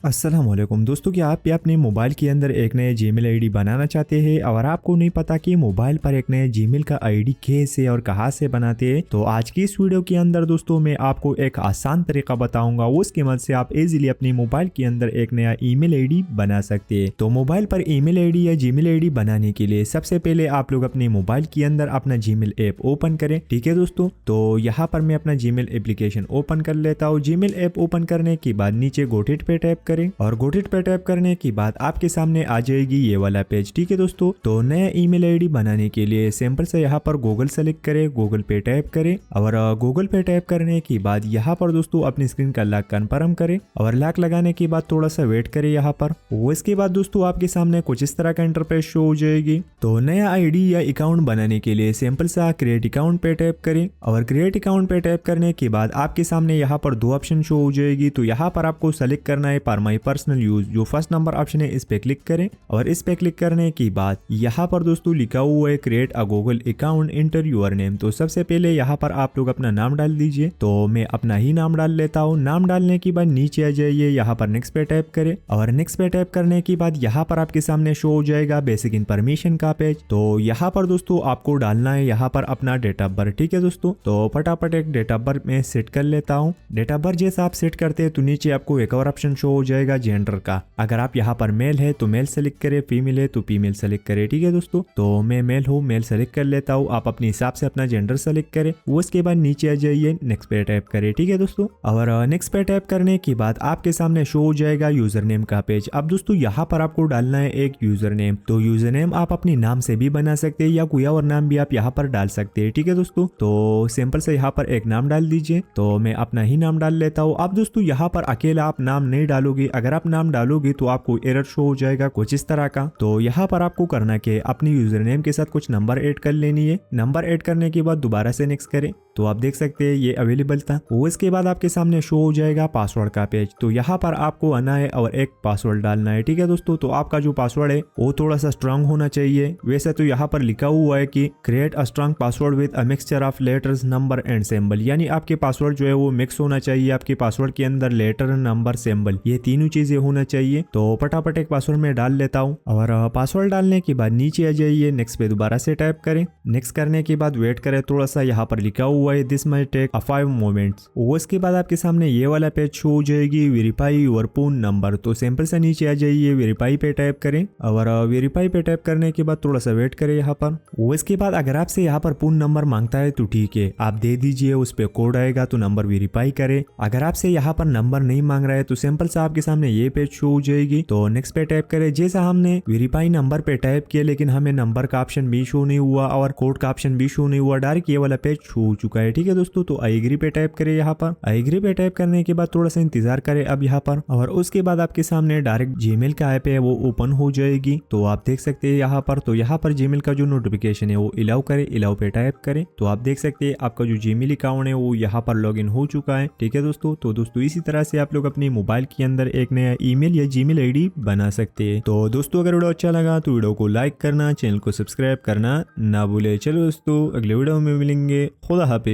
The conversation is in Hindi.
अस्सलामुअलैकुम दोस्तों, क्या आप भी अपने मोबाइल के अंदर एक नया जीमेल आईडी बनाना चाहते हैं और आपको नहीं पता कि मोबाइल पर एक नया जीमेल का आईडी कैसे और कहां से बनाते हैं? तो आज की इस वीडियो के अंदर दोस्तों मैं आपको एक आसान तरीका बताऊंगा, उसकी मदद से आप इजीली अपनी मोबाइल के अंदर एक नया ईमेल आईडी बना सकते हैं। तो मोबाइल पर ईमेल आईडी या जीमेल आईडी बनाने के लिए सबसे पहले आप लोग अपने मोबाइल के अंदर अपना जीमेल ऐप ओपन करें। ठीक है दोस्तों, तो यहाँ पर मैं अपना जीमेल एप्लीकेशन ओपन कर लेता हूँ। जीमेल ऐप ओपन करने के बाद नीचे गोटेट पे टैप करें और गोटेट पे टैप करने के बाद आपके सामने आ जाएगी ये वाला पेज। ठीक है दोस्तों, तो नया ईमेल आईडी बनाने के लिए सिंपल से यहाँ पर गूगल सेलेक्ट करें, गूगल पे टैप करें और गूगल पे टैप करने के बाद यहाँ पर दोस्तों अपनी स्क्रीन का लॉक कन्फर्म करें और लॉक लगाने के बाद थोड़ा सा वेट करें यहाँ पर। उसके बाद दोस्तों आपके सामने कुछ इस तरह का इंटरफेस शो हो जाएगी। तो नया आईडी या अकाउंट बनाने के लिए सिंपल सा क्रिएट अकाउंट पे टैप करें और क्रिएट अकाउंट पे टैप करने के बाद आपके सामने यहाँ पर दो ऑप्शन शो हो जाएगी। तो यहाँ पर आपको सेलेक्ट करना है फॉर माई पर्सनल यूज, जो फर्स्ट नंबर ऑप्शन है इस पे क्लिक करें और इस पे क्लिक करने के बाद यहाँ पर दोस्तों लिखा हुआ है create a Google account, enter your name. तो सबसे पहले यहाँ पर आप लोग अपना नाम डाल दीजिए। तो मैं अपना ही नाम डाल लेता हूँ। नाम डालने के बाद नीचे आ जाइए, यहाँ पर नेक्स्ट पे टैप करें और नेक्स्ट पे टैप करने के बाद यहाँ पर आपके सामने शो हो जाएगा बेसिक इन्फॉर्मेशन का पेज। तो यहाँ पर दोस्तों आपको डालना है यहाँ पर अपना डेट ऑफ बर्थ। ठीक है दोस्तों, तो फटाफट एक डेट ऑफ बर्थ में सेट कर लेता हूँ। डेट ऑफ बर्थ जैसा आप सेट करते हैं तो नीचे आपको एक और ऑप्शन शो हो जाएगा जेंडर का। अगर आप यहाँ पर मेल है तो मेल सेलेक्ट करें, फीमेल है तो फीमेल सेलेक्ट करें। ठीक है दोस्तों, तो मैं मेल हूँ, मेल सेलेक्ट कर लेता हूँ। आप अपने हिसाब से अपना जेंडर सेलेक्ट करें। उसके बाद नीचे आ जाइए, नेक्स्ट पे टैप करें। ठीक है दोस्तों, और नेक्स्ट पे टैप करने के बाद आपके सामने शो हो जाएगा यूजर नेम का पेज। अब दोस्तों यहाँ पर आपको डालना है एक यूजर नेम। तो यूजर नेम आप अपने नाम से भी बना सकते हैं या कोई और नाम भी आप यहाँ पर डाल सकते हैं। ठीक है दोस्तों, तो सिंपल से यहाँ पर एक नाम डाल दीजिए। तो मैं अपना ही नाम डाल लेता हूँ। अब दोस्तों यहाँ पर अकेला आप नाम नहीं डालोगे, अगर आप नाम डालोगे तो आपको एरर शो हो जाएगा कुछ इस तरह का। तो यहाँ पर आपको करना कि अपनी यूजर नेम के साथ कुछ नंबर ऐड कर लेनी है। नंबर ऐड करने के बाद दोबारा से नेक्स्ट करें तो आप देख सकते हैं ये अवेलेबल था। उसके बाद आपके सामने शो हो जाएगा पासवर्ड का पेज। तो यहाँ पर आपको आना है और एक पासवर्ड डालना है। ठीक है दोस्तों, तो आपका जो पासवर्ड है वो थोड़ा सा स्ट्रांग होना चाहिए। वैसे तो यहाँ पर लिखा हुआ है कि create a strong password with a mixture of letters, number and symbol, यानी आपके पासवर्ड जो है वो मिक्स होना चाहिए। आपके पासवर्ड के अंदर लेटर, नंबर, सिंबल ये तीनों चीजें होना चाहिए। तो फटाफट एक पासवर्ड में डाल लेता हूँ और पासवर्ड डालने के बाद नीचे आ जाइए, नेक्स्ट पे दोबारा से टाइप करें। नेक्स्ट करने के बाद वेट करें थोड़ा सा, यहाँ पर लिखा हुआ है this might take a 5 moments. उसके बाद आपके सामने ये वाला पेज शो हो जाएगी वेरीफाई योर फोन नंबर। तो सिंपल से नीचे आ जाइए, वेरीफाई पे टाइप करें और वेरीफाई पे टाइप करने के बाद थोड़ा सा वेट करें यहाँ पर। उसके बाद अगर आपसे यहाँ पर फोन नंबर मांगता है तो ठीक है, आप दे दीजिए, उस पर कोड आएगा तो नंबर वेरीफाई करें। अगर आपसे यहाँ पर नंबर नहीं मांग रहा है तो सिंपल से आपके सामने ये पेज शो हो जाएगी। तो नेक्स्ट पे टाइप करें। जैसा हमने वेरीफाई नंबर पे टाइप किया लेकिन हमें नंबर का ऑप्शन भी शो नहीं हुआ और कोड का ऑप्शन भी शो नहीं हुआ, डायरेक्ट ये वाला पेज शो हो चुका है। ठीक है दोस्तों, तो आई एग्री पे टाइप करें। यहाँ पर आई एग्री पे टाइप करने के बाद थोड़ा सा इंतजार करें अब यहाँ पर, और उसके बाद आपके सामने डायरेक्ट जीमेल का ऐप है वो ओपन हो जाएगी। तो आप देख सकते हैं यहाँ पर, तो यहाँ पर जीमेल का जो नोटिफिकेशन है वो अलाउ करें, अलाउ पे टाइप करें। तो आप देख सकते हैं आपका जो जीमेल अकाउंट है वो यहाँ पर लॉग इन हो चुका है। ठीक है दोस्तों, तो दोस्तों इसी तरह से आप लोग अपने मोबाइल के अंदर एक नया ईमेल या जीमेल आईडी बना सकते हैं। तो दोस्तों अगर वीडियो अच्छा लगा तो वीडियो को लाइक करना, चैनल को सब्सक्राइब करना ना भूले। चलो दोस्तों अगले वीडियो में मिलेंगे। खुदा हाफिज।